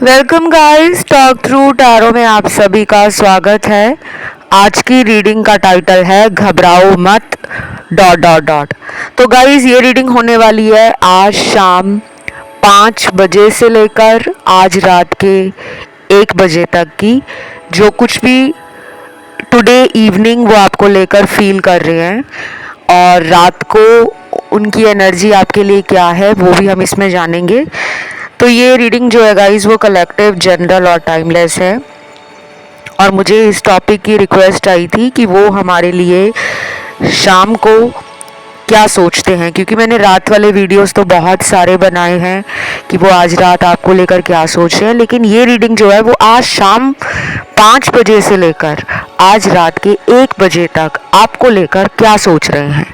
Welcome guys, talk through tarot में आप सभी का स्वागत है। आज की रीडिंग का टाइटल है घबराओ मत डॉट डॉट डॉट। तो गाइस ये रीडिंग होने वाली है आज शाम 5 बजे से लेकर आज रात के 1 बजे तक की। जो कुछ भी टुडे इवनिंग वो आपको लेकर फील कर रहे हैं और रात को उनकी एनर्जी आपके लिए क्या है वो भी हम इसमें जानेंगे। तो ये रीडिंग जो है गाइस वो कलेक्टिव, जनरल और टाइमलेस है। और मुझे इस टॉपिक की रिक्वेस्ट आई थी कि वो हमारे लिए शाम को क्या सोचते हैं, क्योंकि मैंने रात वाले वीडियोस तो बहुत सारे बनाए हैं कि वो आज रात आपको लेकर क्या सोच रहे हैं, लेकिन ये रीडिंग जो है वो आज शाम 5 बजे से लेकर आज रात के 1 बजे तक आपको लेकर क्या सोच रहे हैं।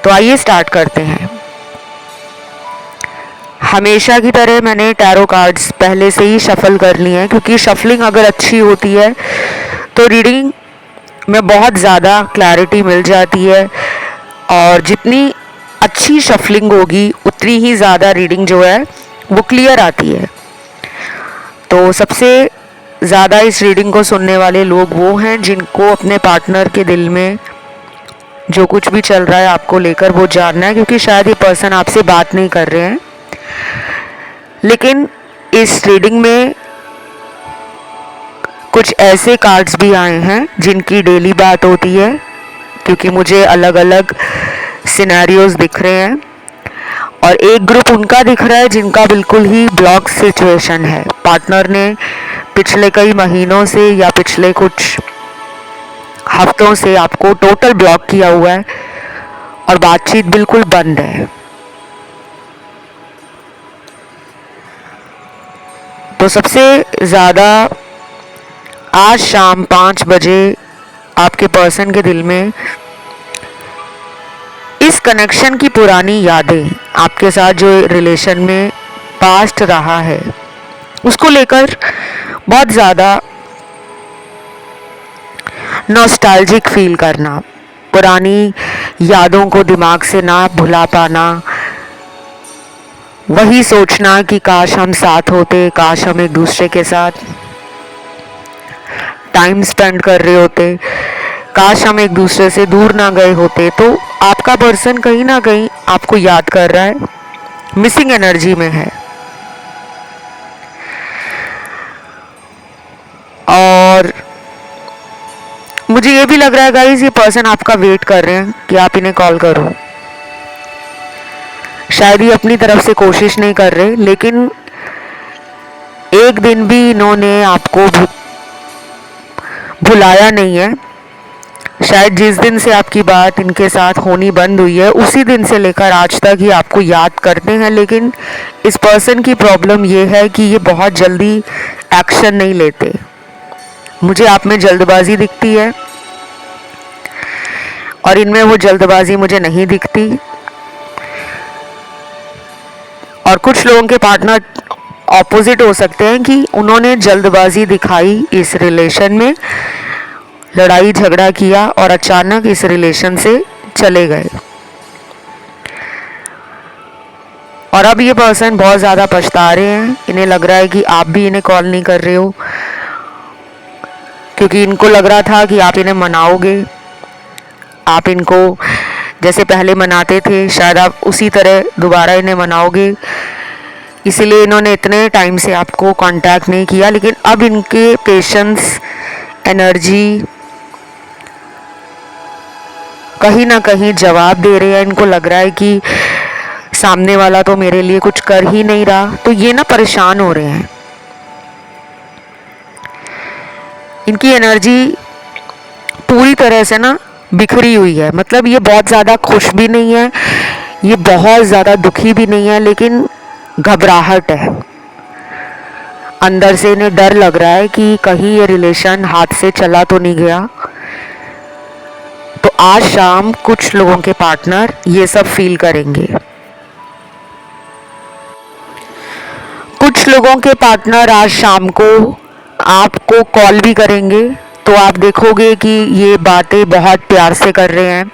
तो आइए स्टार्ट करते हैं। हमेशा की तरह मैंने टैरो कार्ड्स पहले से ही शफल कर ली हैं, क्योंकि शफलिंग अगर अच्छी होती है तो रीडिंग में बहुत ज़्यादा क्लैरिटी मिल जाती है और जितनी अच्छी शफलिंग होगी उतनी ही ज़्यादा रीडिंग जो है वो क्लियर आती है। तो सबसे ज़्यादा इस रीडिंग को सुनने वाले लोग वो हैं जिनको अपने पार्टनर के दिल में जो कुछ भी चल रहा है आपको लेकर वो जानना है, क्योंकि शायद ये पर्सन आपसे बात नहीं कर रहे हैं। लेकिन इस रीडिंग में कुछ ऐसे कार्ड्स भी आए हैं जिनकी डेली बात होती है, क्योंकि मुझे अलग अलग सिनेरियोज दिख रहे हैं और एक ग्रुप उनका दिख रहा है जिनका बिल्कुल ही ब्लॉक सिचुएशन है। पार्टनर ने पिछले कई महीनों से या पिछले कुछ हफ्तों से आपको टोटल ब्लॉक किया हुआ है और बातचीत बिल्कुल बंद है। तो सबसे ज़्यादा आज शाम 5 बजे आपके पर्सन के दिल में इस कनेक्शन की पुरानी यादें, आपके साथ जो रिलेशन में पास्ट रहा है उसको लेकर बहुत ज़्यादा नॉस्टैल्जिक फील करना, पुरानी यादों को दिमाग से ना भुला पाना, वही सोचना कि काश हम साथ होते, काश हम एक दूसरे के साथ टाइम स्पेंड कर रहे होते, काश हम एक दूसरे से दूर ना गए होते। तो आपका पर्सन कहीं ना कहीं आपको याद कर रहा है, मिसिंग एनर्जी में है। और मुझे ये भी लग रहा है गाइस ये पर्सन आपका वेट कर रहे हैं कि आप इन्हें कॉल करो। शायद ये अपनी तरफ से कोशिश नहीं कर रहे, लेकिन एक दिन भी इन्होंने आपको भुलाया नहीं है। शायद जिस दिन से आपकी बात इनके साथ होनी बंद हुई है उसी दिन से लेकर आज तक ही आपको याद करते हैं। लेकिन इस पर्सन की प्रॉब्लम ये है कि ये बहुत जल्दी एक्शन नहीं लेते। मुझे आप में जल्दबाजी दिखती है और इनमें वो जल्दबाजी मुझे नहीं दिखती। और कुछ लोगों के पार्टनर ऑपोजिट हो सकते हैं कि उन्होंने जल्दबाजी दिखाई इस रिलेशन में, लड़ाई झगड़ा किया और अचानक इस रिलेशन से चले गए। और अब ये पर्सन बहुत ज़्यादा पछता रहे हैं। इन्हें लग रहा है कि आप भी इन्हें कॉल नहीं कर रहे हो, क्योंकि इनको लग रहा था कि आप इन्हें मनाओगे, आप इनको जैसे पहले मनाते थे शायद आप उसी तरह दोबारा इन्हें मनाओगे। इसीलिए इन्होंने इतने टाइम से आपको कांटेक्ट नहीं किया। लेकिन अब इनके पेशेंस, एनर्जी कहीं ना कहीं जवाब दे रहे हैं। इनको लग रहा है कि सामने वाला तो मेरे लिए कुछ कर ही नहीं रहा, तो ये ना परेशान हो रहे हैं। इनकी एनर्जी पूरी तरह से ना बिखरी हुई है। मतलब ये बहुत ज़्यादा खुश भी नहीं है, ये बहुत ज़्यादा दुखी भी नहीं है, लेकिन घबराहट है। अंदर से इन्हें डर लग रहा है कि कहीं ये रिलेशन हाथ से चला तो नहीं गया। तो आज शाम कुछ लोगों के पार्टनर ये सब फील करेंगे। कुछ लोगों के पार्टनर आज शाम को आपको कॉल भी करेंगे, तो आप देखोगे कि ये बातें बहुत प्यार से कर रहे हैं।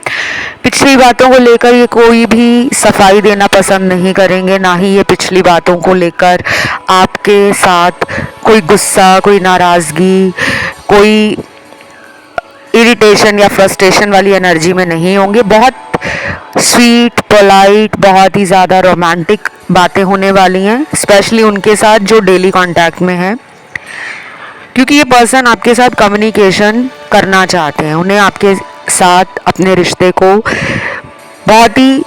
पिछली बातों को लेकर ये कोई भी सफाई देना पसंद नहीं करेंगे, ना ही ये पिछली बातों को लेकर आपके साथ कोई गुस्सा, कोई नाराज़गी, कोई इरिटेशन या फ्रस्ट्रेशन वाली एनर्जी में नहीं होंगे। बहुत स्वीट, पोलाइट, बहुत ही ज़्यादा रोमांटिक बातें होने वाली हैं, स्पेशली उनके साथ जो डेली कांटेक्ट में हैं, क्योंकि ये पर्सन आपके साथ कम्युनिकेशन करना चाहते हैं। उन्हें आपके साथ अपने रिश्ते को बहुत ही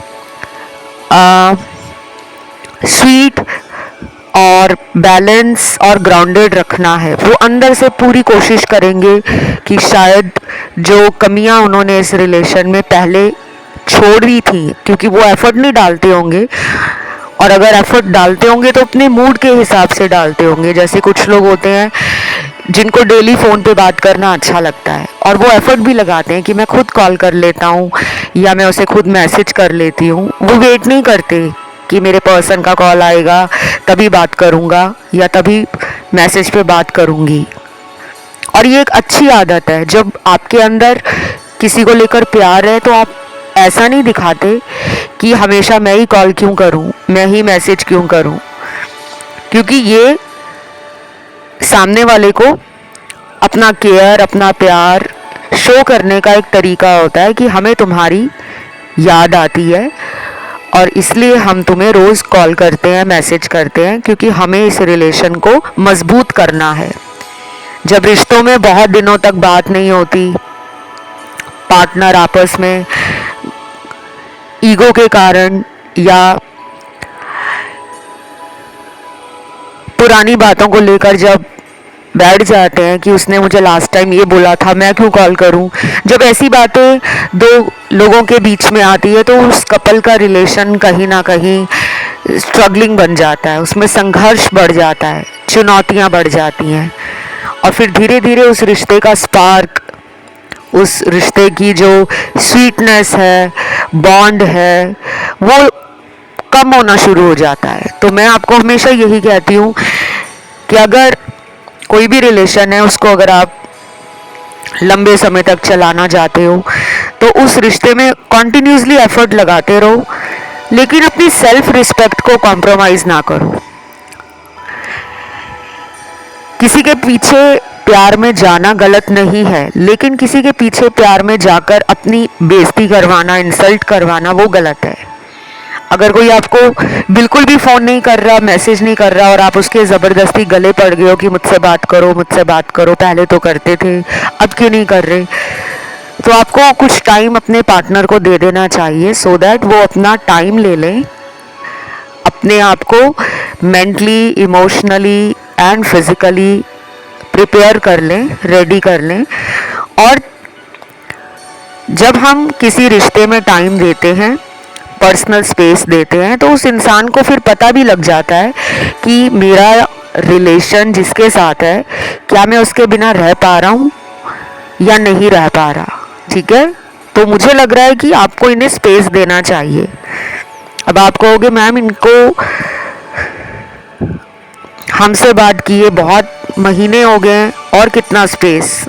स्वीट और बैलेंस और ग्राउंडेड रखना है। वो अंदर से पूरी कोशिश करेंगे कि शायद जो कमियां उन्होंने इस रिलेशन में पहले छोड़ी थी, क्योंकि वो एफर्ट नहीं डालते होंगे, और अगर एफर्ट डालते होंगे तो अपने मूड के हिसाब से डालते होंगे। जैसे कुछ लोग होते हैं जिनको डेली फ़ोन पे बात करना अच्छा लगता है और वो एफर्ट भी लगाते हैं कि मैं खुद कॉल कर लेता हूँ या मैं उसे खुद मैसेज कर लेती हूँ। वो वेट नहीं करते कि मेरे पर्सन का कॉल आएगा तभी बात करूँगा या तभी मैसेज पे बात करूँगी। और ये एक अच्छी आदत है। जब आपके अंदर किसी को लेकर प्यार है तो आप ऐसा नहीं दिखाते कि हमेशा मैं ही कॉल क्यों करूं, मैं ही मैसेज क्यों करूं, क्योंकि ये सामने वाले को अपना केयर, अपना प्यार शो करने का एक तरीका होता है कि हमें तुम्हारी याद आती है और इसलिए हम तुम्हें रोज़ कॉल करते हैं, मैसेज करते हैं, क्योंकि हमें इस रिलेशन को मजबूत करना है। जब रिश्तों में बहुत दिनों तक बात नहीं होती, पार्टनर आपस में ईगो के कारण या पुरानी बातों को लेकर जब बैठ जाते हैं कि उसने मुझे लास्ट टाइम ये बोला था, मैं क्यों कॉल करूं, जब ऐसी बातें दो लोगों के बीच में आती है तो उस कपल का रिलेशन कहीं ना कहीं स्ट्रगलिंग बन जाता है, उसमें संघर्ष बढ़ जाता है, चुनौतियां बढ़ जाती हैं और फिर धीरे धीरे उस रिश्ते का स्पार्क, उस रिश्ते की जो स्वीटनेस है, बॉन्ड है, वो कम होना शुरू हो जाता है। तो मैं आपको हमेशा यही कहती हूँ कि अगर कोई भी रिलेशन है उसको अगर आप लंबे समय तक चलाना चाहते हो तो उस रिश्ते में कॉन्टिन्यूसली एफर्ट लगाते रहो, लेकिन अपनी सेल्फ रिस्पेक्ट को कॉम्प्रोमाइज़ ना करो। किसी के पीछे प्यार में जाना गलत नहीं है, लेकिन किसी के पीछे प्यार में जाकर अपनी बेइज्जती करवाना, इंसल्ट करवाना, वो गलत है। अगर कोई आपको बिल्कुल भी फ़ोन नहीं कर रहा, मैसेज नहीं कर रहा और आप उसके ज़बरदस्ती गले पड़ गए हो कि मुझसे बात करो, मुझसे बात करो, पहले तो करते थे, अब क्यों नहीं कर रहे, तो आपको कुछ टाइम अपने पार्टनर को दे देना चाहिए सो दैट वो अपना टाइम ले लें, अपने आप को mentally, emotionally and physically prepare कर लें, रेडी कर लें। और जब हम किसी रिश्ते में टाइम देते हैं, पर्सनल स्पेस देते हैं, तो उस इंसान को फिर पता भी लग जाता है कि मेरा रिलेशन जिसके साथ है, क्या मैं उसके बिना रह पा रहा हूँ या नहीं रह पा रहा। ठीक है, तो मुझे लग रहा है कि आपको इन्हें स्पेस देना चाहिए। अब आप कहोगे मैम इनको हमसे बात किए बहुत महीने हो गए हैं और कितना स्पेस।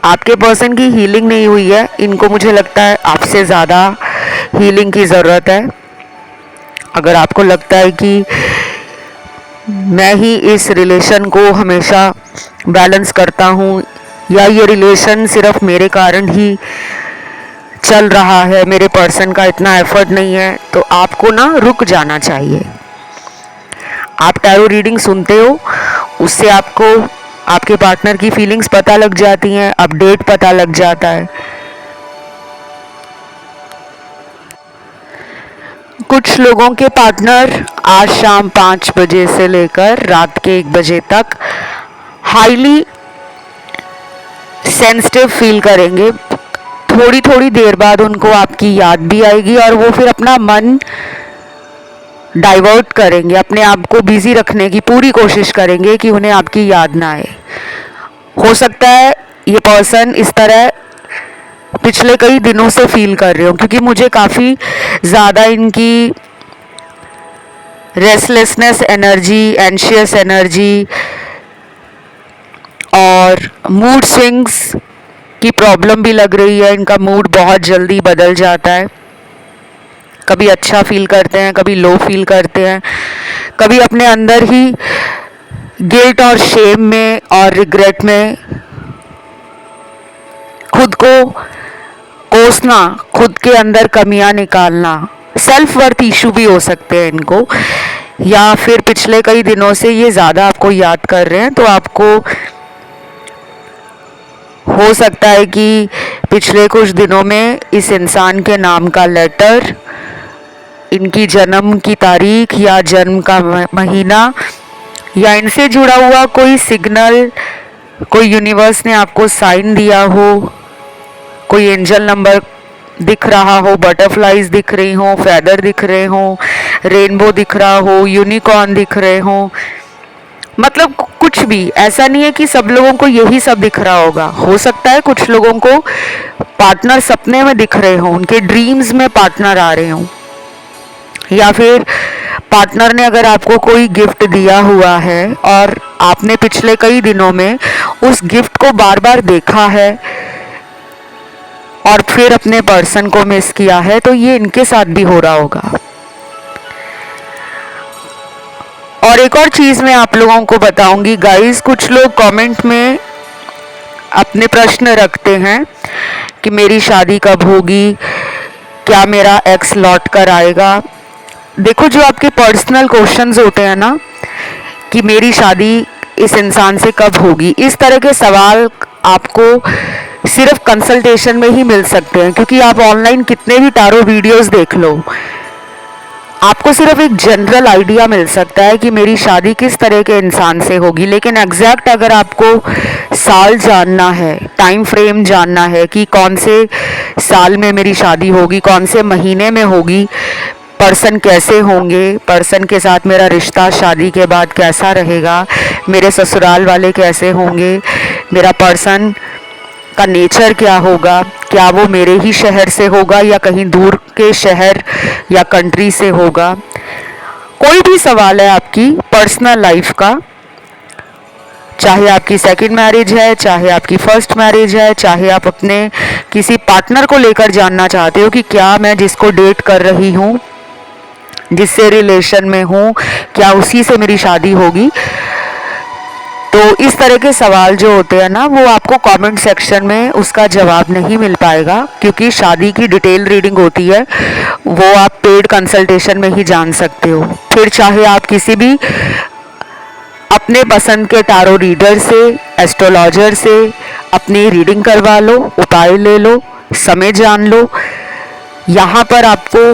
आपके पर्सन की हीलिंग नहीं हुई है, इनको मुझे लगता है आपसे ज़्यादा हीलिंग की ज़रूरत है। अगर आपको लगता है कि मैं ही इस रिलेशन को हमेशा बैलेंस करता हूँ या ये रिलेशन सिर्फ मेरे कारण ही चल रहा है, मेरे पर्सन का इतना एफर्ट नहीं है, तो आपको ना रुक जाना चाहिए। आप टैरो रीडिंग सुनते हो, उससे आपको आपके पार्टनर की फीलिंग्स पता लग जाती हैं, अपडेट पता लग जाता है। कुछ लोगों के पार्टनर आज शाम 5 बजे से लेकर रात के 1 बजे तक हाईली सेंसिटिव फील करेंगे। थोड़ी थोड़ी देर बाद उनको आपकी याद भी आएगी और वो फिर अपना मन डाइवर्ट करेंगे, अपने आप को बिजी रखने की पूरी कोशिश करेंगे कि उन्हें आपकी याद ना आए। हो सकता है ये पर्सन इस तरह पिछले कई दिनों से फील कर रहे हो, क्योंकि मुझे काफ़ी ज़्यादा इनकी रेस्टलेसनेस एनर्जी, एंशियस एनर्जी और मूड स्विंग्स की प्रॉब्लम भी लग रही है। इनका मूड बहुत जल्दी बदल जाता है, कभी अच्छा फील करते हैं, कभी लो फील करते हैं, कभी अपने अंदर ही गिल्ट और शेम में और रिग्रेट में खुद को कोसना, खुद के अंदर कमियां निकालना, सेल्फ वर्थ इशू भी हो सकते हैं इनको, या फिर पिछले कई दिनों से ये ज़्यादा आपको याद कर रहे हैं, तो आपको हो सकता है कि पिछले कुछ दिनों में इस इंसान के नाम का लेटर, इनकी जन्म की तारीख या जन्म का महीना या इनसे जुड़ा हुआ कोई सिग्नल, कोई यूनिवर्स ने आपको साइन दिया हो, कोई एंजल नंबर दिख रहा हो, बटरफ्लाइज दिख रही हो, फेदर दिख रहे हो, रेनबो दिख रहा हो, यूनिकॉर्न दिख रहे हो, मतलब कुछ भी ऐसा नहीं है कि सब लोगों को यही सब दिख रहा होगा। हो सकता है कुछ लोगों को पार्टनर सपने में दिख रहे हो, उनके ड्रीम्स में पार्टनर आ रहे हो, या फिर पार्टनर ने अगर आपको कोई गिफ्ट दिया हुआ है और आपने पिछले कई दिनों में उस गिफ्ट को बार बार देखा है और फिर अपने पर्सन को मिस किया है, तो ये इनके साथ भी हो रहा होगा। और एक और चीज़ मैं आप लोगों को बताऊंगी गाइस, कुछ लोग कमेंट में अपने प्रश्न रखते हैं कि मेरी शादी कब होगी, क्या मेरा एक्स लौट कर आएगा। देखो, जो आपके पर्सनल क्वेश्चंस होते हैं ना कि मेरी शादी इस इंसान से कब होगी, इस तरह के सवाल आपको सिर्फ कंसल्टेशन में ही मिल सकते हैं, क्योंकि आप ऑनलाइन कितने भी टारो वीडियोस देख लो, आपको सिर्फ एक जनरल आइडिया मिल सकता है कि मेरी शादी किस तरह के इंसान से होगी। लेकिन एग्जैक्ट अगर आपको साल जानना है, टाइम फ्रेम जानना है कि कौन से साल में मेरी शादी होगी, कौन से महीने में होगी, पर्सन कैसे होंगे, पर्सन के साथ मेरा रिश्ता शादी के बाद कैसा रहेगा, मेरे ससुराल वाले कैसे होंगे, मेरा पर्सन का नेचर क्या होगा, क्या वो मेरे ही शहर से होगा या कहीं दूर के शहर या कंट्री से होगा, कोई भी सवाल है आपकी पर्सनल लाइफ का, चाहे आपकी सेकंड मैरिज है, चाहे आपकी फर्स्ट मैरिज है, चाहे आप अपने किसी पार्टनर को लेकर जानना चाहते हो कि क्या मैं जिसको डेट कर रही हूँ, जिससे रिलेशन में हूँ, क्या उसी से मेरी शादी होगी। तो इस तरह के सवाल जो होते हैं ना, वो आपको कमेंट सेक्शन में उसका जवाब नहीं मिल पाएगा, क्योंकि शादी की डिटेल रीडिंग होती है, वो आप पेड कंसल्टेशन में ही जान सकते हो। फिर चाहे आप किसी भी अपने पसंद के टारो रीडर से, एस्ट्रोलॉजर से अपनी रीडिंग करवा लो, उपाय ले लो, समय जान लो। यहाँ पर आपको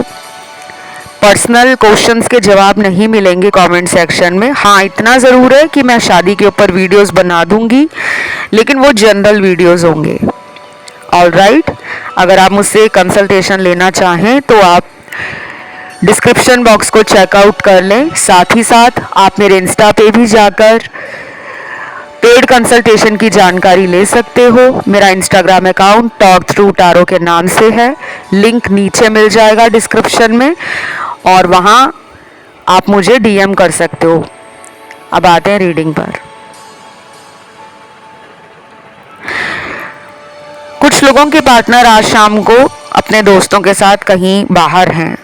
पर्सनल क्वेश्चंस के जवाब नहीं मिलेंगे कमेंट सेक्शन में। हाँ, इतना ज़रूर है कि मैं शादी के ऊपर वीडियोस बना दूंगी, लेकिन वो जनरल वीडियोस होंगे। ऑलराइट, अगर आप मुझसे कंसल्टेशन लेना चाहें तो आप डिस्क्रिप्शन बॉक्स को चेकआउट कर लें। साथ ही साथ आप मेरे इंस्टा पे भी जाकर पेड कंसल्टेशन की जानकारी ले सकते हो। मेरा Instagram account talk through tarot के नाम से है, लिंक नीचे मिल जाएगा डिस्क्रिप्शन में, और वहाँ आप मुझे डीएम कर सकते हो। अब आते हैं रीडिंग पर। कुछ लोगों के पार्टनर आज शाम को अपने दोस्तों के साथ कहीं बाहर हैं।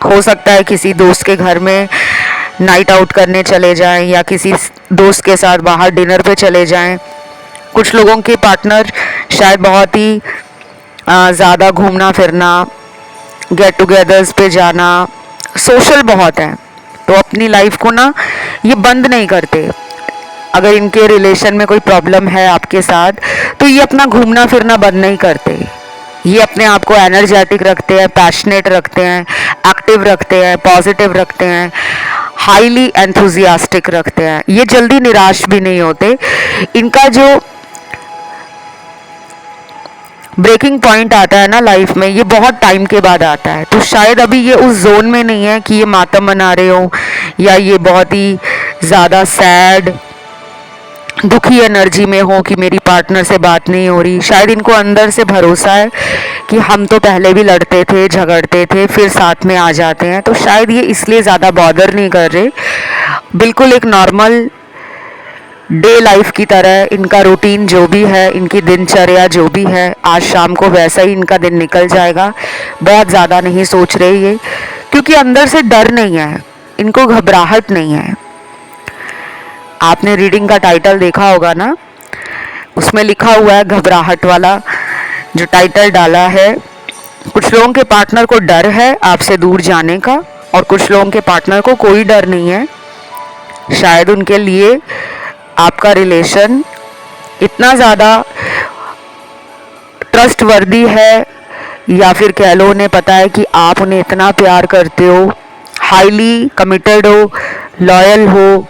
हो सकता है किसी दोस्त के घर में नाइट आउट करने चले जाएं या किसी दोस्त के साथ बाहर डिनर पे चले जाएं। कुछ लोगों के पार्टनर शायद बहुत ही ज़्यादा घूमना फिरना, गेट टुगेदर्स पे जाना, सोशल बहुत हैं, तो अपनी लाइफ को ना ये बंद नहीं करते। अगर इनके रिलेशन में कोई प्रॉब्लम है आपके साथ, तो ये अपना घूमना फिरना बंद नहीं करते। ये अपने आप को एनर्जेटिक रखते हैं, पैशनेट रखते हैं, एक्टिव रखते हैं, पॉजिटिव रखते हैं, हाईली एंथुजियास्टिक रखते हैं। ये जल्दी निराश भी नहीं होते। इनका जो ब्रेकिंग पॉइंट आता है ना लाइफ में, ये बहुत टाइम के बाद आता है। तो शायद अभी ये उस जोन में नहीं है कि ये मातम मना रहे हो या ये बहुत ही ज़्यादा सैड दुखी एनर्जी में हो कि मेरी पार्टनर से बात नहीं हो रही। शायद इनको अंदर से भरोसा है कि हम तो पहले भी लड़ते थे, झगड़ते थे, फिर साथ में आ जाते हैं, तो शायद ये इसलिए ज़्यादा बॉदर नहीं कर रहे। बिल्कुल एक नॉर्मल डे लाइफ की तरह इनका रूटीन जो भी है, इनकी दिनचर्या जो भी है, आज शाम को वैसा ही इनका दिन निकल जाएगा। बहुत ज़्यादा नहीं सोच रहे ये, क्योंकि अंदर से डर नहीं है, इनको घबराहट नहीं है। आपने रीडिंग का टाइटल देखा होगा ना, उसमें लिखा हुआ है घबराहट वाला जो टाइटल डाला है। कुछ लोगों के पार्टनर को डर है आपसे दूर जाने का, और कुछ लोगों के पार्टनर को कोई डर नहीं है। शायद उनके लिए आपका रिलेशन इतना ज़्यादा ट्रस्टवर्दी है, या फिर कह लो उन्हें पता है कि आप उन्हें इतना प्यार करते हो, हाईली कमिटेड हो, लॉयल हो,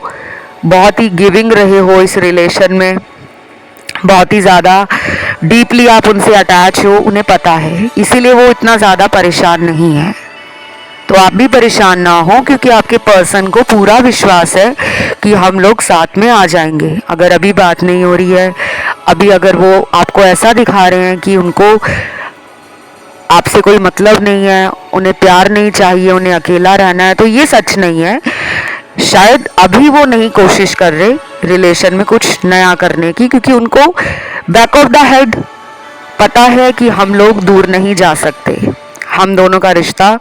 बहुत ही गिविंग रहे हो इस रिलेशन में, बहुत ही ज़्यादा डीपली आप उनसे अटैच हो, उन्हें पता है, इसीलिए वो इतना ज़्यादा परेशान नहीं है। तो आप भी परेशान ना हो, क्योंकि आपके पर्सन को पूरा विश्वास है कि हम लोग साथ में आ जाएंगे। अगर अभी बात नहीं हो रही है, अभी अगर वो आपको ऐसा दिखा रहे हैं कि उनको आपसे कोई मतलब नहीं है, उन्हें प्यार नहीं चाहिए, उन्हें अकेला रहना है, तो ये सच नहीं है। शायद अभी वो नहीं कोशिश कर रहे रिलेशन में कुछ नया करने की, क्योंकि उनको बैक ऑफ द हेड पता है कि हम लोग दूर नहीं जा सकते। हम दोनों का रिश्ता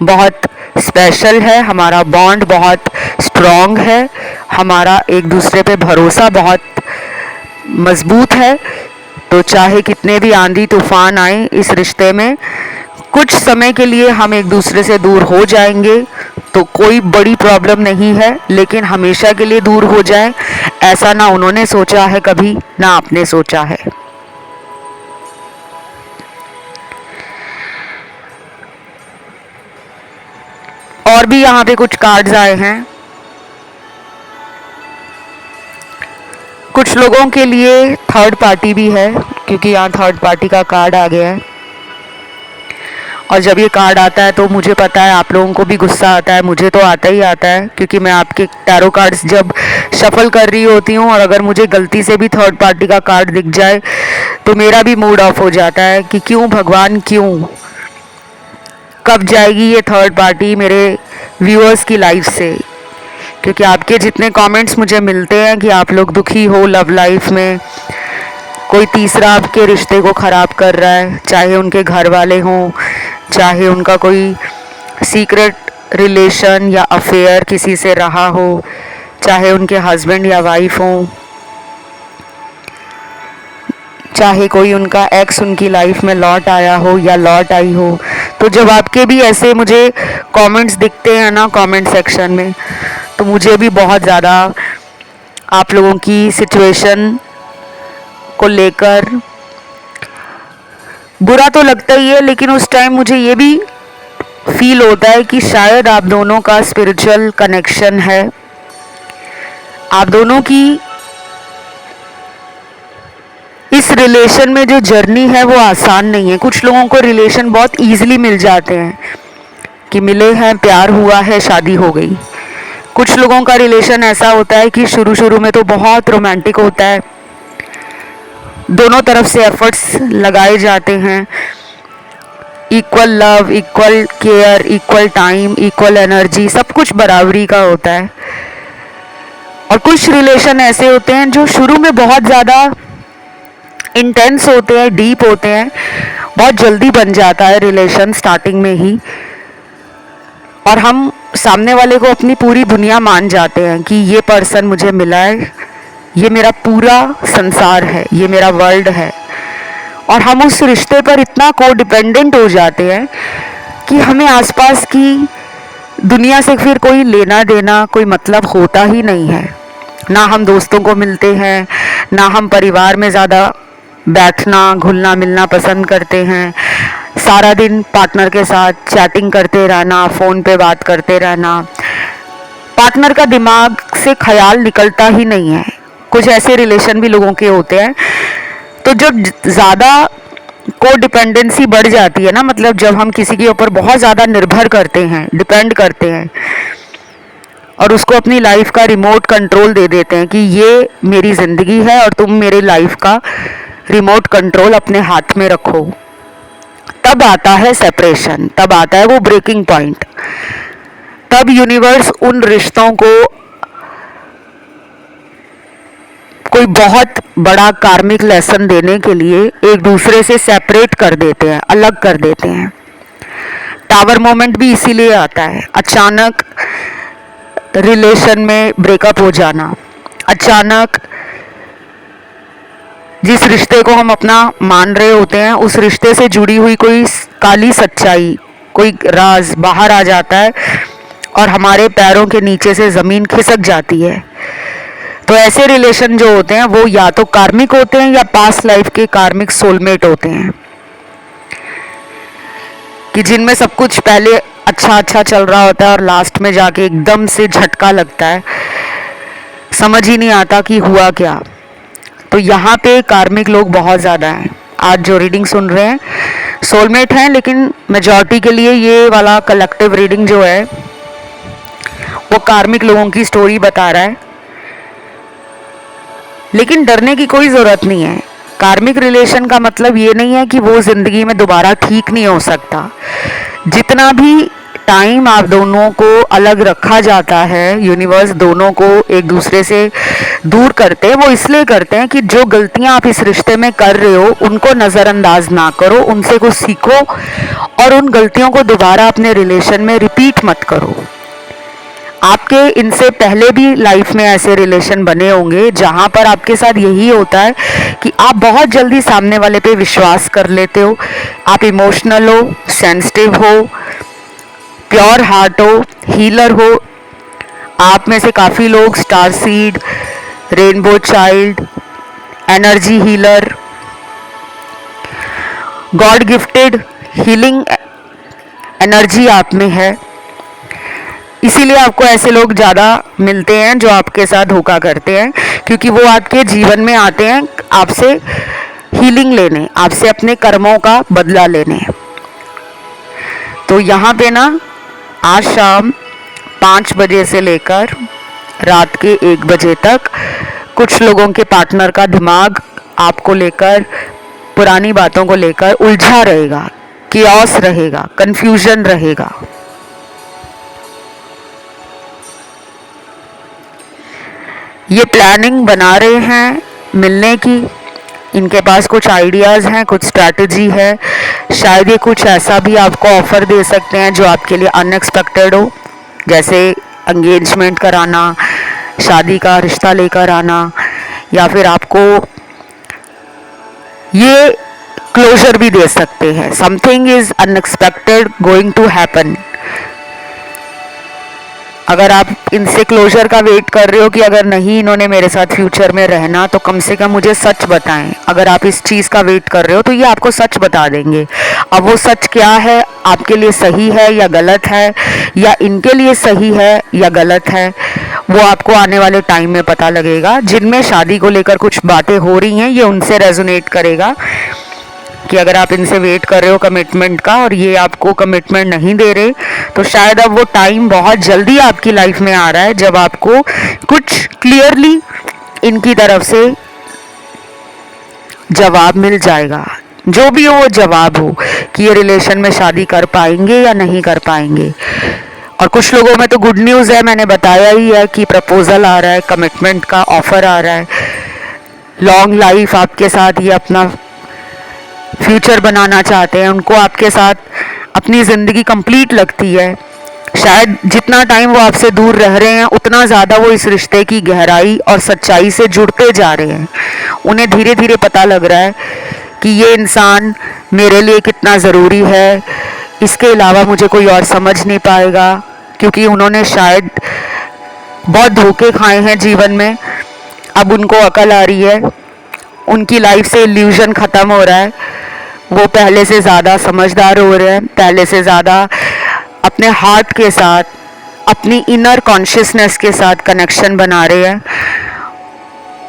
बहुत स्पेशल है, हमारा बॉन्ड बहुत स्ट्रॉन्ग है, हमारा एक दूसरे पे भरोसा बहुत मजबूत है। तो चाहे कितने भी आंधी तूफान आए इस रिश्ते में, कुछ समय के लिए हम एक दूसरे से दूर हो जाएंगे तो कोई बड़ी प्रॉब्लम नहीं है, लेकिन हमेशा के लिए दूर हो जाए ऐसा ना उन्होंने सोचा है कभी, ना आपने सोचा है। और भी यहाँ पे कुछ कार्ड्स आए हैं। कुछ लोगों के लिए थर्ड पार्टी भी है, क्योंकि यहाँ थर्ड पार्टी का कार्ड आ गया है। और जब ये कार्ड आता है तो मुझे पता है आप लोगों को भी गुस्सा आता है, मुझे तो आता ही आता है, क्योंकि मैं आपके टैरो कार्ड्स जब शफल कर रही होती हूँ और अगर मुझे गलती से भी थर्ड पार्टी का कार्ड दिख जाए तो मेरा भी मूड ऑफ हो जाता है कि क्यों भगवान, क्यों, कब जाएगी ये थर्ड पार्टी मेरे व्यूअर्स की लाइफ से। क्योंकि आपके जितने कमेंट्स मुझे मिलते हैं कि आप लोग दुखी हो लव लाइफ में, कोई तीसरा आपके रिश्ते को ख़राब कर रहा है, चाहे उनके घर वाले हों, चाहे उनका कोई सीक्रेट रिलेशन या अफेयर किसी से रहा हो, चाहे उनके हस्बैंड या वाइफ हों, चाहे कोई उनका एक्स उनकी लाइफ में लौट आया हो या लौट आई हो। तो जब आपके भी ऐसे मुझे कमेंट्स दिखते हैं ना कमेंट सेक्शन में, तो मुझे भी बहुत ज़्यादा आप लोगों की सिचुएशन को लेकर बुरा तो लगता ही है, लेकिन उस टाइम मुझे ये भी फील होता है कि शायद आप दोनों का स्पिरिचुअल कनेक्शन है, आप दोनों की इस रिलेशन में जो जर्नी है वो आसान नहीं है। कुछ लोगों को रिलेशन बहुत ईजिली मिल जाते हैं कि मिले हैं, प्यार हुआ है, शादी हो गई। कुछ लोगों का रिलेशन ऐसा होता है कि शुरू शुरू में तो बहुत रोमांटिक होता है, दोनों तरफ से एफर्ट्स लगाए जाते हैं, equal love, equal care, equal time, equal energy, सब कुछ बराबरी का होता है। और कुछ रिलेशन ऐसे होते हैं जो शुरू में बहुत ज़्यादा इंटेंस होते हैं, डीप होते हैं, बहुत जल्दी बन जाता है रिलेशन स्टार्टिंग में ही, और हम सामने वाले को अपनी पूरी दुनिया मान जाते हैं कि ये पर्सन मुझे मिला है, ये मेरा पूरा संसार है, ये मेरा वर्ल्ड है। और हम उस रिश्ते पर इतना को डिपेंडेंट हो जाते हैं कि हमें आसपास की दुनिया से फिर कोई लेना देना, कोई मतलब होता ही नहीं है। ना हम दोस्तों को मिलते हैं, ना हम परिवार में ज़्यादा बैठना घुलना मिलना पसंद करते हैं। सारा दिन पार्टनर के साथ चैटिंग करते रहना, फ़ोन पे बात करते रहना, पार्टनर का दिमाग से ख्याल निकलता ही नहीं है। कुछ ऐसे रिलेशन भी लोगों के होते हैं। तो जब ज़्यादा को डिपेंडेंसी बढ़ जाती है ना, मतलब जब हम किसी के ऊपर बहुत ज़्यादा निर्भर करते हैं, डिपेंड करते हैं, और उसको अपनी लाइफ का रिमोट कंट्रोल दे देते हैं कि ये मेरी ज़िंदगी है और तुम मेरी लाइफ का रिमोट कंट्रोल अपने हाथ में रखो, तब आता है सेपरेशन, तब आता है वो ब्रेकिंग पॉइंट। तब यूनिवर्स उन रिश्तों को कोई बहुत बड़ा कार्मिक लेसन देने के लिए एक दूसरे से सेपरेट कर देते हैं, अलग कर देते हैं। टावर मोमेंट भी इसीलिए आता है, अचानक रिलेशन में ब्रेकअप हो जाना, अचानक जिस रिश्ते को हम अपना मान रहे होते हैं उस रिश्ते से जुड़ी हुई कोई काली सच्चाई, कोई राज बाहर आ जाता है और हमारे पैरों के नीचे से ज़मीन खिसक जाती है। तो ऐसे रिलेशन जो होते हैं वो या तो कार्मिक होते हैं या पास्ट लाइफ के कार्मिक सोलमेट होते हैं, कि जिनमें सब कुछ पहले अच्छा अच्छा चल रहा होता है और लास्ट में जाके एकदम से झटका लगता है, समझ ही नहीं आता कि हुआ क्या। तो यहाँ पे कार्मिक लोग बहुत ज़्यादा हैं। आज जो रीडिंग सुन रहे हैं सोलमेट हैं, लेकिन मेजॉरिटी के लिए ये वाला कलेक्टिव रीडिंग जो है वो कार्मिक लोगों की स्टोरी बता रहा है। लेकिन डरने की कोई ज़रूरत नहीं है। कार्मिक रिलेशन का मतलब ये नहीं है कि वो ज़िंदगी में दोबारा ठीक नहीं हो सकता। जितना भी टाइम आप दोनों को अलग रखा जाता है, यूनिवर्स दोनों को एक दूसरे से दूर करते हैं, वो इसलिए करते हैं कि जो गलतियां आप इस रिश्ते में कर रहे हो उनको नज़रअंदाज ना करो, उनसे कुछ सीखो और उन गलतियों को दोबारा अपने रिलेशन में रिपीट मत करो। आपके इनसे पहले भी लाइफ में ऐसे रिलेशन बने होंगे जहाँ पर आपके साथ यही होता है कि आप बहुत जल्दी सामने वाले पे विश्वास कर लेते हो, आप इमोशनल हो, सेंसिटिव हो, प्योर हार्ट हो, हीलर हो। आप में से काफ़ी लोग star seed, rainbow child, energy healer, God gifted healing energy आप में है। इसीलिए आपको ऐसे लोग ज़्यादा मिलते हैं जो आपके साथ धोखा करते हैं, क्योंकि वो आपके जीवन में आते हैं आपसे हीलिंग लेने, आपसे अपने कर्मों का बदला लेने। तो यहाँ पे ना आज शाम 5 बजे से लेकर रात के 1 बजे तक कुछ लोगों के पार्टनर का दिमाग आपको लेकर, पुरानी बातों को लेकर उलझा रहेगा, कियोस रहेगा, कंफ्यूजन रहेगा। ये प्लानिंग बना रहे हैं मिलने की, इनके पास कुछ आइडियाज़ हैं, कुछ स्ट्रैटेजी है। शायद ये कुछ ऐसा भी आपको ऑफ़र दे सकते हैं जो आपके लिए अनएक्सपेक्टेड हो, जैसे एंगेजमेंट कराना, शादी का रिश्ता लेकर आना, या फिर आपको ये क्लोजर भी दे सकते हैं। Something is unexpected going to happen. अगर आप इनसे क्लोजर का वेट कर रहे हो कि अगर नहीं इन्होंने मेरे साथ फ्यूचर में रहना तो कम से कम मुझे सच बताएं, अगर आप इस चीज़ का वेट कर रहे हो तो ये आपको सच बता देंगे। अब वो सच क्या है, आपके लिए सही है या गलत है, या इनके लिए सही है या गलत है, वो आपको आने वाले टाइम में पता लगेगा। जिनमें शादी को लेकर कुछ बातें हो रही हैं ये उनसे रेजोनेट करेगा कि अगर आप इनसे वेट कर रहे हो कमिटमेंट का और ये आपको कमिटमेंट नहीं दे रहे, तो शायद अब वो टाइम बहुत जल्दी आपकी लाइफ में आ रहा है जब आपको कुछ क्लियरली इनकी तरफ से जवाब मिल जाएगा। जो भी हो वो जवाब हो कि ये रिलेशन में शादी कर पाएंगे या नहीं कर पाएंगे। और कुछ लोगों में तो गुड न्यूज़ है, मैंने बताया ही है कि प्रपोजल आ रहा है, कमिटमेंट का ऑफर आ रहा है, लॉन्ग लाइफ आपके साथ ये अपना फ्यूचर बनाना चाहते हैं, उनको आपके साथ अपनी ज़िंदगी कंप्लीट लगती है। शायद जितना टाइम वो आपसे दूर रह रहे हैं उतना ज़्यादा वो इस रिश्ते की गहराई और सच्चाई से जुड़ते जा रहे हैं। उन्हें धीरे धीरे पता लग रहा है कि ये इंसान मेरे लिए कितना ज़रूरी है, इसके अलावा मुझे कोई और समझ नहीं पाएगा, क्योंकि उन्होंने शायद बहुत धोखे खाए हैं जीवन में। अब उनको अकल आ रही है, उनकी लाइफ से इल्यूजन ख़त्म हो रहा है, वो पहले से ज़्यादा समझदार हो रहे हैं, पहले से ज़्यादा अपने हार्ट के साथ, अपनी इनर कॉन्शियसनेस के साथ कनेक्शन बना रहे हैं।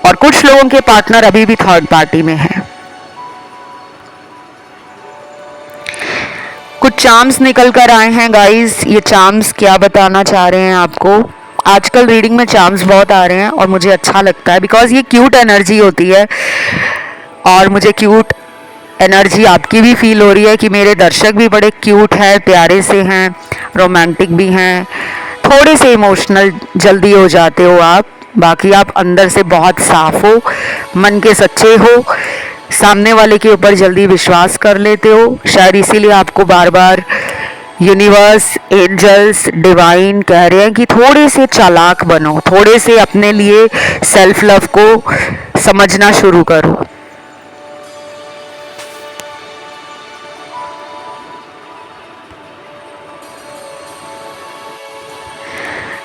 और कुछ लोगों के पार्टनर अभी भी थर्ड पार्टी में हैं। कुछ चार्म्स निकल कर आए हैं गाइस। ये चार्म्स क्या बताना चाह रहे हैं आपको? आजकल रीडिंग में चार्म्स बहुत आ रहे हैं और मुझे अच्छा लगता है, बिकॉज ये क्यूट एनर्जी होती है और मुझे क्यूट एनर्जी आपकी भी फील हो रही है कि मेरे दर्शक भी बड़े क्यूट हैं, प्यारे से हैं, रोमांटिक भी हैं, थोड़े से इमोशनल जल्दी हो जाते हो आप, बाकी आप अंदर से बहुत साफ हो, मन के सच्चे हो, सामने वाले के ऊपर जल्दी विश्वास कर लेते हो। शायद इसीलिए आपको बार बार यूनिवर्स, एंजल्स, डिवाइन कह रहे हैं कि थोड़े से चालाक बनो, थोड़े से अपने लिए सेल्फ लव को समझना शुरू करो।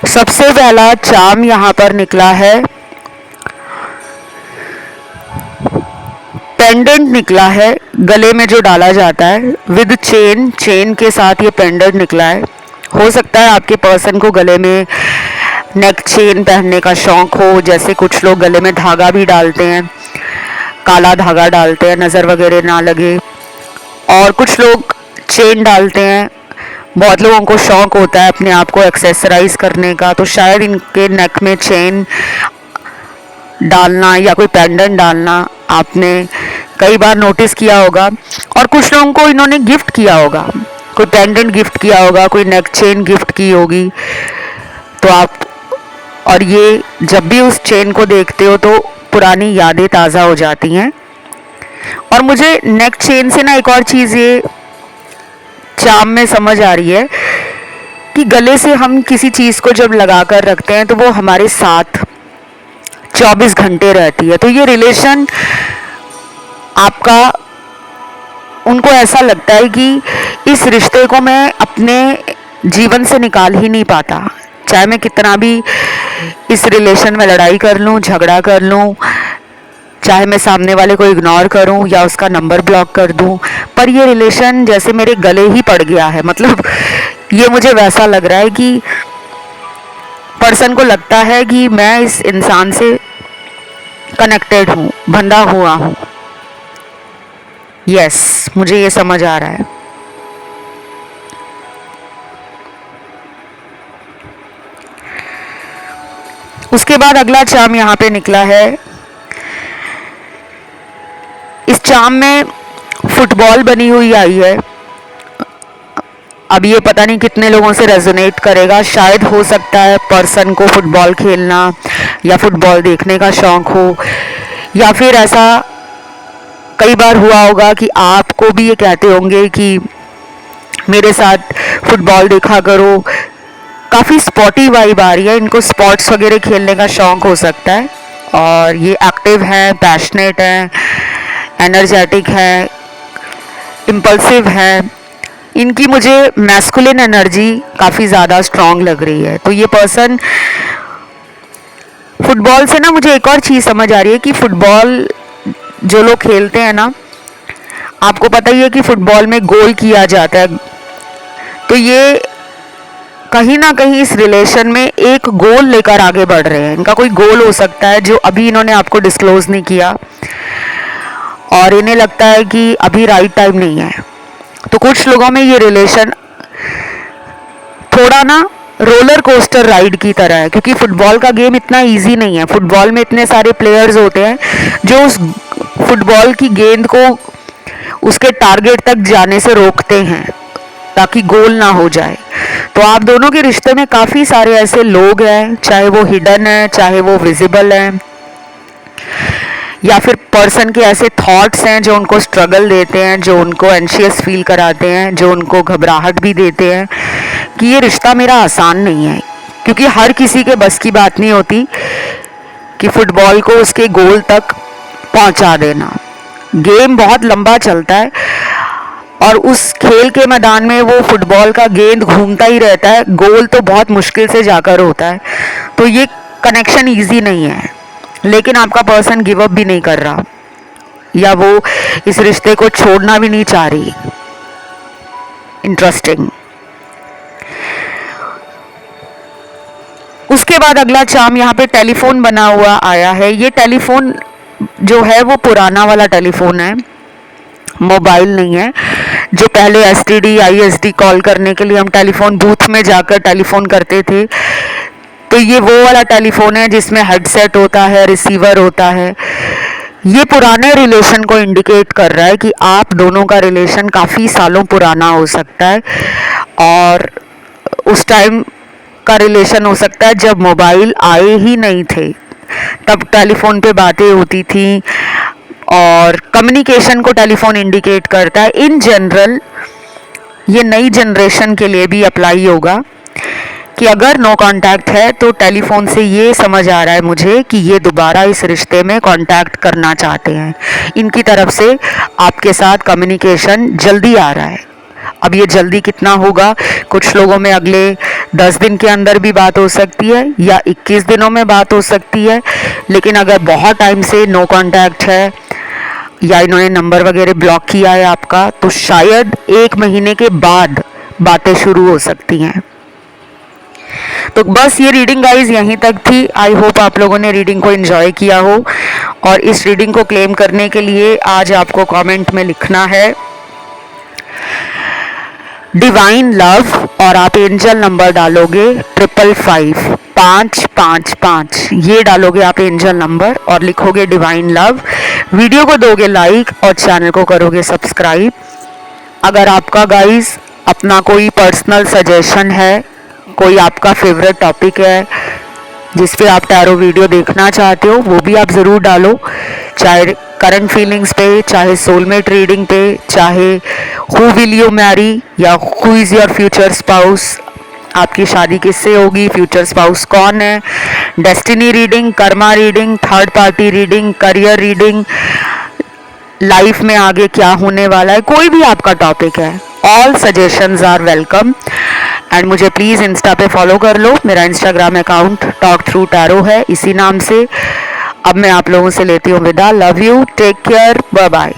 सबसे पहला चार्म यहाँ पर निकला है, पेंडेंट निकला है, गले में जो डाला जाता है विद चेन, चेन के साथ ये पेंडेंट निकला है। हो सकता है आपके पर्सन को गले में नेक चेन पहनने का शौक हो, जैसे कुछ लोग गले में धागा भी डालते हैं, काला धागा डालते हैं नज़र वगैरह ना लगे, और कुछ लोग चेन डालते हैं। बहुत लोगों को शौक होता है अपने आप को एक्सेसराइज करने का, तो शायद इनके नेक में चेन डालना या कोई पेंडेंट डालना आपने कई बार नोटिस किया होगा। और कुछ लोगों को इन्होंने गिफ्ट किया होगा, कोई पेंडेंट गिफ्ट किया होगा, कोई नेक चेन गिफ्ट की होगी। तो आप, और ये जब भी उस चेन को देखते हो तो पुरानी यादें ताज़ा हो जाती हैं। और मुझे नेक चेन से ना एक और चीज़ ये चार्म में समझ आ रही है कि गले से हम किसी चीज़ को जब लगा कर रखते हैं तो वो हमारे साथ 24 घंटे रहती है। तो ये रिलेशन आपका, उनको ऐसा लगता है कि इस रिश्ते को मैं अपने जीवन से निकाल ही नहीं पाता, चाहे मैं कितना भी इस रिलेशन में लड़ाई कर लूँ, झगड़ा कर लूँ, चाहे मैं सामने वाले को इग्नोर करूं या उसका नंबर ब्लॉक कर दूं, पर ये रिलेशन जैसे मेरे गले ही पड़ गया है। मतलब ये मुझे वैसा लग रहा है कि पर्सन को लगता है कि मैं इस इंसान से कनेक्टेड हूँ, बंधा हुआ हूँ। यस, मुझे ये समझ आ रहा है। उसके बाद अगला चार्म यहाँ पे निकला है। इस चार्म में फुटबॉल बनी हुई आई है। अब ये पता नहीं कितने लोगों से रेजोनेट करेगा। शायद हो सकता है पर्सन को फुटबॉल खेलना या फुटबॉल देखने का शौक हो, या फिर ऐसा कई बार हुआ होगा कि आपको भी ये कहते होंगे कि मेरे साथ फुटबॉल देखा करो। काफ़ी स्पॉटी वाइब आ रही है, इनको स्पोर्ट्स वगैरह खेलने का शौक हो सकता है। और ये एक्टिव हैं, पैशनेट हैं, एनर्जेटिक है, इम्पल्सिव है। इनकी मुझे मैस्कुलिन एनर्जी काफ़ी ज़्यादा स्ट्रॉन्ग लग रही है। तो ये पर्सन फुटबॉल से ना, मुझे एक और चीज़ समझ आ रही है कि फुटबॉल जो लोग खेलते हैं ना, आपको पता ही है कि फुटबॉल में गोल किया जाता है। तो ये कहीं ना कहीं इस रिलेशन में एक गोल लेकर आगे बढ़ रहे हैं। इनका कोई गोल हो सकता है जो अभी इन्होंने आपको डिस्क्लोज नहीं किया, और इन्हें लगता है कि अभी राइट टाइम नहीं है। तो कुछ लोगों में ये रिलेशन थोड़ा ना रोलर कोस्टर राइड की तरह है, क्योंकि फुटबॉल का गेम इतना इजी नहीं है। फुटबॉल में इतने सारे प्लेयर्स होते हैं जो उस फुटबॉल की गेंद को उसके टारगेट तक जाने से रोकते हैं ताकि गोल ना हो जाए। तो आप दोनों के रिश्ते में काफ़ी सारे ऐसे लोग हैं, चाहे वो हिडन है, चाहे वो विजिबल हैं, या फिर पर्सन के ऐसे थॉट्स हैं जो उनको स्ट्रगल देते हैं, जो उनको एंशियस फील कराते हैं, जो उनको घबराहट भी देते हैं कि ये रिश्ता मेरा आसान नहीं है। क्योंकि हर किसी के बस की बात नहीं होती कि फुटबॉल को उसके गोल तक पहुंचा देना। गेम बहुत लंबा चलता है और उस खेल के मैदान में वो फुटबॉल का गेंद घूमता ही रहता है, गोल तो बहुत मुश्किल से जाकर होता है। तो ये कनेक्शन ईजी नहीं है, लेकिन आपका पर्सन गिव अप भी नहीं कर रहा, या वो इस रिश्ते को छोड़ना भी नहीं चाह रही। इंटरेस्टिंग। उसके बाद अगला चार्म यहाँ पे टेलीफोन बना हुआ आया है। ये टेलीफोन जो है वो पुराना वाला टेलीफोन है, मोबाइल नहीं है। जो पहले एसटीडी आईएसडी कॉल करने के लिए हम टेलीफोन बूथ में जाकर टेलीफोन करते थे, तो ये वो वाला टेलीफोन है जिसमें हेडसेट होता है, रिसीवर होता है। ये पुराने रिलेशन को इंडिकेट कर रहा है कि आप दोनों का रिलेशन काफ़ी सालों पुराना हो सकता है, और उस टाइम का रिलेशन हो सकता है जब मोबाइल आए ही नहीं थे। तब टेलीफोन पे बातें होती थी और कम्युनिकेशन को टेलीफोन इंडिकेट करता है। इन जनरल ये नई जनरेशन के लिए भी अप्लाई होगा कि अगर नो कांटेक्ट है तो टेलीफोन से ये समझ आ रहा है मुझे कि ये दोबारा इस रिश्ते में कांटेक्ट करना चाहते हैं। इनकी तरफ से आपके साथ कम्युनिकेशन जल्दी आ रहा है। अब ये जल्दी कितना होगा, कुछ लोगों में अगले 10 दिन के अंदर भी बात हो सकती है या 21 दिनों में बात हो सकती है। लेकिन अगर बहुत टाइम से नो कांटेक्ट है या इन्होंने नंबर वगैरह ब्लॉक किया है आपका, तो शायद 1 महीने के बाद बातें शुरू हो सकती हैं। तो बस ये रीडिंग गाइज यहीं तक थी। आई होप आप लोगों ने रीडिंग को एंजॉय किया हो। और इस रीडिंग को क्लेम करने के लिए आज आपको कमेंट में लिखना है डिवाइन लव और आप एंजल नंबर डालोगे 555 555, ये डालोगे आप एंजल नंबर और लिखोगे डिवाइन लव। वीडियो को दोगे लाइक और चैनल को करोगे सब्सक्राइब। अगर आपका गाइज अपना कोई पर्सनल सजेशन है, कोई आपका फेवरेट टॉपिक है जिस पे आप टैरो वीडियो देखना चाहते हो, वो भी आप ज़रूर डालो, चाहे करंट फीलिंग्स पे, चाहे सोलमेट रीडिंग पे, चाहे हु विल यू मैरी या who is your future spouse, आपकी शादी किससे होगी, फ्यूचर स्पाउस कौन है, destiny reading, Karma reading, third party reading, career reading, life में आगे क्या होने वाला है, कोई भी आपका टॉपिक है, all suggestions are welcome. And मुझे प्लीज़ इंस्टा पे फॉलो कर लो, मेरा Instagram account talk through tarot है इसी नाम से। अब मैं आप लोगों से लेती हूँ विदा। Love you, take care, bye bye.